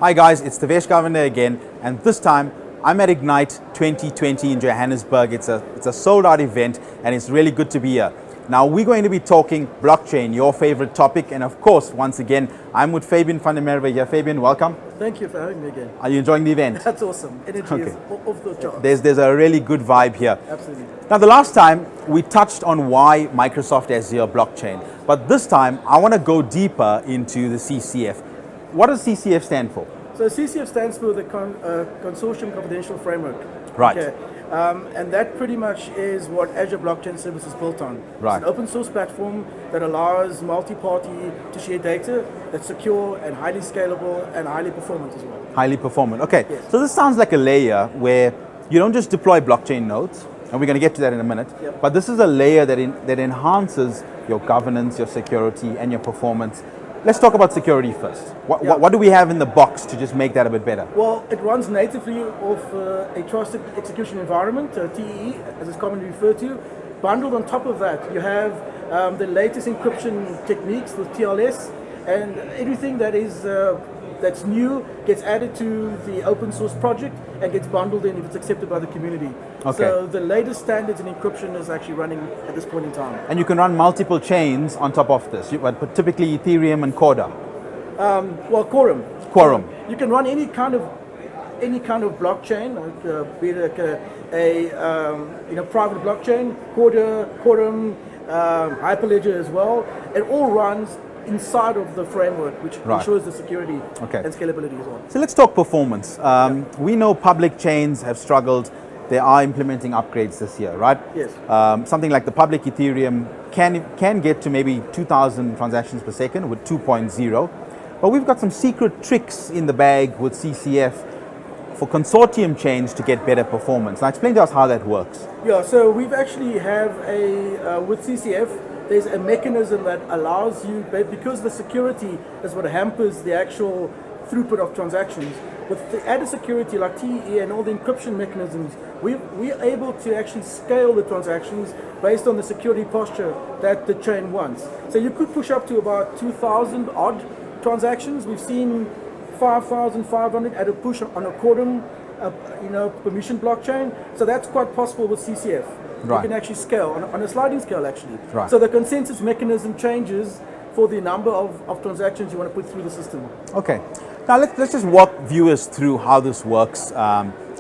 Hi guys, it's Devesh Govender again, and this time I'm at Ignite 2020 in Johannesburg. It's a sold out event and it's really good to be here. Now we're going to be talking blockchain, your favorite topic, and of course, once again, I'm with Fabian from the Merwe here. Fabian, welcome. Thank you for having me again. Are you enjoying the event? That's awesome. Energy is off the charts. There's a really good vibe here. Absolutely. Now the last time we touched on why Microsoft Azure Blockchain, but this time I want to go deeper into the CCF. What does CCF stand for? So CCF stands for the Consortium Confidential Framework. Right. Okay. And that pretty much is what Azure Blockchain Service is built on. Right. It's an open source platform that allows multi-party to share data that's secure and highly scalable and highly performant as well. Highly performant. Okay. Yes. So this sounds like a layer where you don't just deploy blockchain nodes, and we're going to get to that in a minute, Yep. but this is a layer that enhances your governance, your security, and your performance. Let's talk about security first. What do we have in the box to just make that a bit better? Well, it runs natively off a trusted execution environment, TEE, as it's commonly referred to. Bundled on top of that, you have the latest encryption techniques with TLS, and everything that is that's new gets added to the open source project and gets bundled in if it's accepted by the community. Okay. So the latest standards in encryption is actually running at this point in time. And you can run multiple chains on top of this, but typically Ethereum and Corda. Well, Quorum. Quorum. You can run any kind of blockchain, like, be it like a private blockchain, Corda, Quorum, Hyperledger as well. It all runs inside of the framework, which ensures the security and scalability as well. So let's talk performance. We know public chains have struggled. They are implementing upgrades this year, right? Yes. Something like the public Ethereum can get to maybe 2,000 transactions per second with 2.0. But we've got some secret tricks in the bag with CCF for consortium chains to get better performance. Now explain to us how that works. Yeah, so we've actually have with CCF, there's a mechanism that allows you, because the security is what hampers the actual throughput of transactions. With the added security like TEE and all the encryption mechanisms, we're able to actually scale the transactions based on the security posture that the chain wants. So you could push up to about 2,000 odd transactions. We've seen 5,500 at a push on a Quorum, permission blockchain. So that's quite possible with CCF. Right. You can actually scale on a sliding scale actually. Right. So the consensus mechanism changes for the number of transactions you want to put through the system. Okay. Now let's just walk viewers through how this works.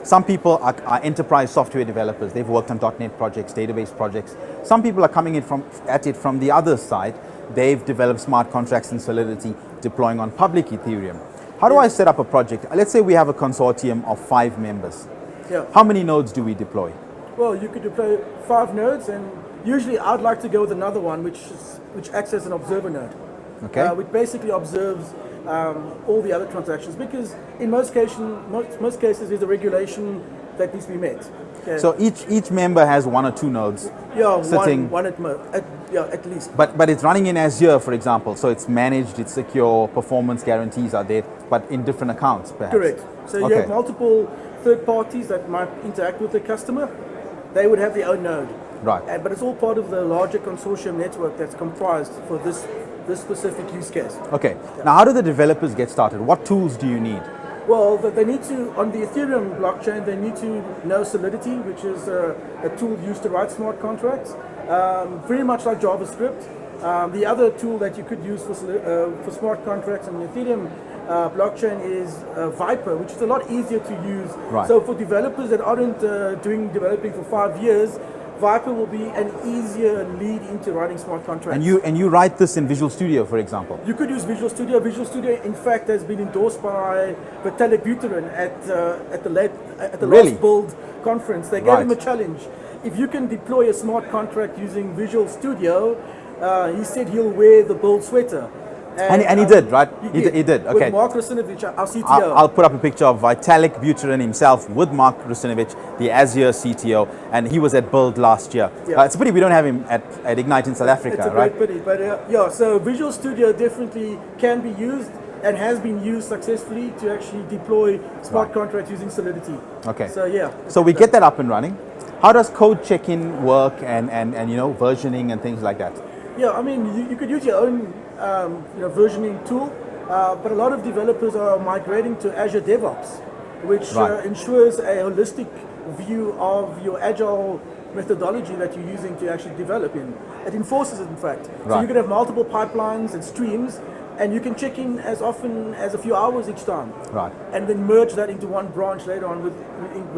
Some people are enterprise software developers. They've worked on .NET projects, database projects. Some people are coming in at it from the other side. They've developed smart contracts in Solidity, deploying on public Ethereum. How do I set up a project? Let's say we have a consortium of 5 members. Yeah. How many nodes do we deploy? Well, you could deploy 5 nodes, and usually I'd like to go with another one, which acts as an observer node. Okay. Which basically observes all the other transactions, because in most cases there's a regulation that needs to be met. Okay. So each member has 1 or 2 nodes. Yeah, sitting. one at least. But it's running in Azure, for example, so it's managed, it's secure, performance guarantees are there, but in different accounts, perhaps. Correct. So you have multiple third parties that might interact with the customer. They would have their own node. Right. But it's all part of the larger consortium network that's comprised for this specific use case. Okay. Yeah. Now, how do the developers get started? What tools do you need? Well, they need to, on the Ethereum blockchain, they need to know Solidity, which is a tool used to write smart contracts, very much like JavaScript. The other tool that you could use for smart contracts on the Ethereum blockchain is Viper, which is a lot easier to use. Right. So for developers that aren't developing for 5 years, Viper will be an easier lead into writing smart contracts. And you write this in Visual Studio, for example? You could use Visual Studio. Visual Studio, in fact, has been endorsed by Vitalik Buterin at the last Build conference. They gave him a challenge. If you can deploy a smart contract using Visual Studio, he said he'll wear the Build sweater. And he did, right? He did. Okay. With Mark Russinovich, our CTO. I'll put up a picture of Vitalik Buterin himself with Mark Russinovich, the Azure CTO, and he was at Build last year. Yeah. It's a pity we don't have him at Ignite in South Africa, it's a right? great pity, but so Visual Studio definitely can be used and has been used successfully to actually deploy smart contracts using Solidity. Okay. So yeah. So we get that up and running. How does code check-in work and versioning and things like that? Yeah, I mean, you could use your own versioning tool. but a lot of developers are migrating to Azure DevOps, which Right. ensures a holistic view of your agile methodology that you're using to actually develop in. It enforces it, in fact. So Right. you can have multiple pipelines and streams, and you can check in as often as a few hours each time. Right. And then merge that into one branch later on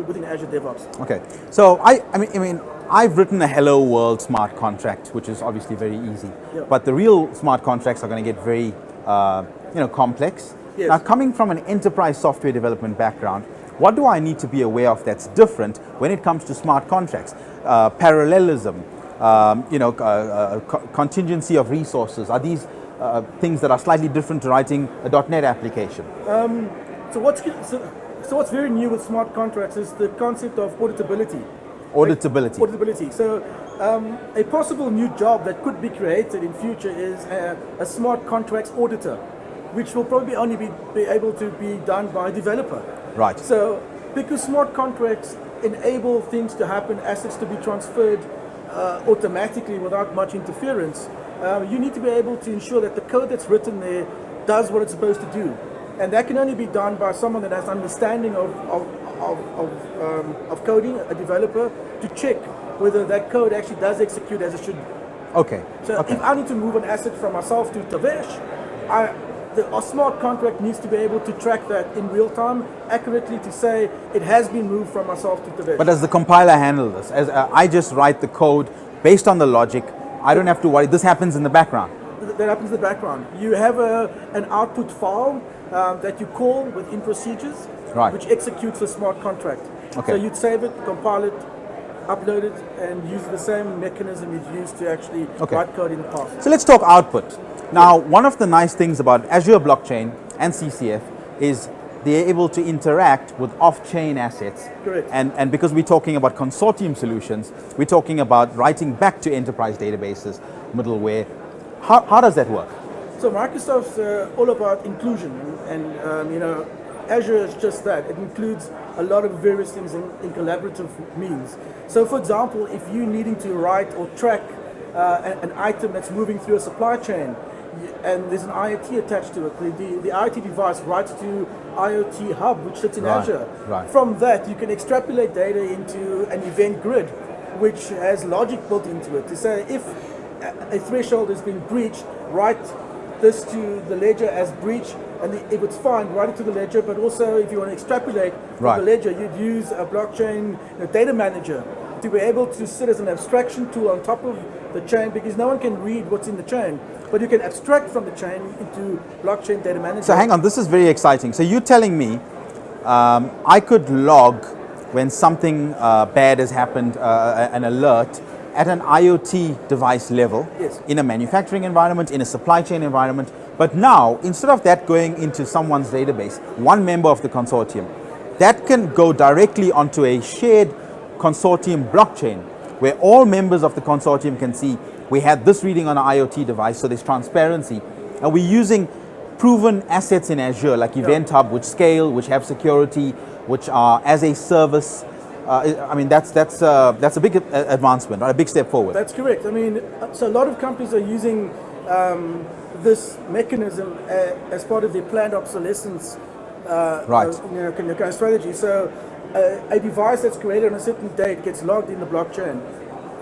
within Azure DevOps. Okay. So I mean, I've written a hello world smart contract, which is obviously very easy. Yeah. But the real smart contracts are going to get very, complex. Yes. Now, coming from an enterprise software development background, what do I need to be aware of that's different when it comes to smart contracts? Parallelism, contingency of resources. Are these things that are slightly different to writing a .NET application? So what's very new with smart contracts is the concept of auditability. Auditability. Auditability. So a possible new job that could be created in future is a smart contracts auditor, which will probably only be able to be done by a developer. Right. So because smart contracts enable things to happen, assets to be transferred automatically without much interference, you need to be able to ensure that the code that's written there does what it's supposed to do. And that can only be done by someone that has understanding of coding, a developer, to check whether that code actually does execute as it should. Okay. So Okay. if I need to move an asset from myself to Tavesh, a smart contract needs to be able to track that in real time, accurately, to say it has been moved from myself to Tavesh. But does the compiler handle this? As I just write the code based on the logic, I don't have to worry. This happens in the background. That happens in the background. You have an output file that you call within procedures, Right. which executes a smart contract. Okay. So you'd save it, compile it, upload it, and use the same mechanism you'd used to actually Okay. write code in the past. So let's talk output. Now, one of the nice things about Azure Blockchain and CCF is they're able to interact with off-chain assets. Correct. And because we're talking about consortium solutions, we're talking about writing back to enterprise databases, middleware. How does that work? So Microsoft's all about inclusion, and Azure is just that. It includes a lot of various things in collaborative means. So for example, if you're needing to write or track an item that's moving through a supply chain, and there's an IoT attached to it, the IoT device writes to IoT hub, which sits in Right, Azure. right. From that, you can extrapolate data into an event grid, which has logic built into it to say if a threshold has been breached, write this to the ledger as breach, and if it's fine, write it to the ledger. But also, if you want to extrapolate from Right. the ledger, you'd use a blockchain data manager to be able to sit as an abstraction tool on top of the chain, because no one can read what's in the chain, but you can abstract from the chain into blockchain data manager. So hang on, this is very exciting. So you're telling me I could log when something bad has happened, an alert, at an IoT device level, Yes. in a manufacturing environment, in a supply chain environment. But now, instead of that going into someone's database, one member of the consortium, that can go directly onto a shared consortium blockchain where all members of the consortium can see we had this reading on an IoT device, so there's transparency. And we're using proven assets in Azure like Event Hub, which scale, which have security, which are as a service. I mean, that's a big advancement, or a big step forward. That's correct. I mean, so a lot of companies are using this mechanism as part of their planned obsolescence Right. kind of strategy. So a device that's created on a certain date gets logged in the blockchain.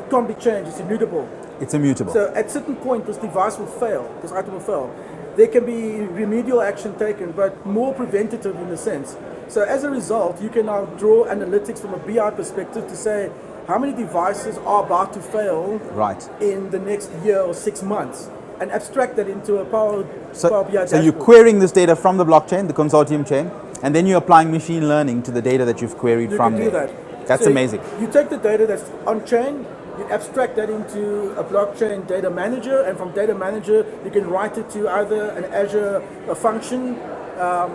It can't be changed. It's immutable. It's immutable. So at certain point, this device will fail. This item will fail. There can be remedial action taken, but more preventative in a sense. So as a result, you can now draw analytics from a BI perspective to say how many devices are about to fail Right. in the next year or 6 months, and abstract that into a Power BI So dashboard. you're querying this data from the blockchain, the consortium chain, and then you're applying machine learning to the data that you've queried You from can do there. that. That's So amazing. You take the data that's on chain, you abstract that into a blockchain data manager, and from data manager you can write it to either an Azure function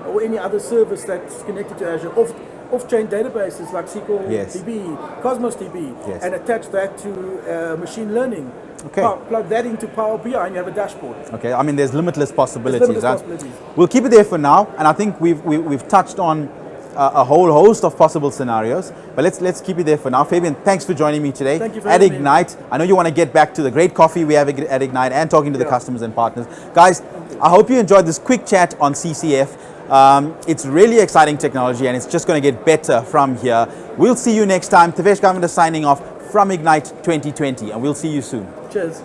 or any other service that's connected to Azure. Off-chain databases like SQL Yes. DB, Cosmos DB, Yes. and attach that to machine learning. Okay. Plug that into Power BI and you have a dashboard. Okay, I mean, there's limitless possibilities. limitless huh? possibilities. We'll keep it there for now, and I think we've touched on a whole host of possible scenarios, but let's keep it there for now. Fabian, thanks for joining me today Thank you for at having me. Ignite. I know you want to get back to the great coffee we have at Ignite and talking to the Yeah. customers and partners. Guys, I hope you enjoyed this quick chat on CCF. It's really exciting technology and it's just going to get better from here. We'll see you next time. Tavesh Governor signing off from Ignite 2020 and we'll see you soon. Cheers.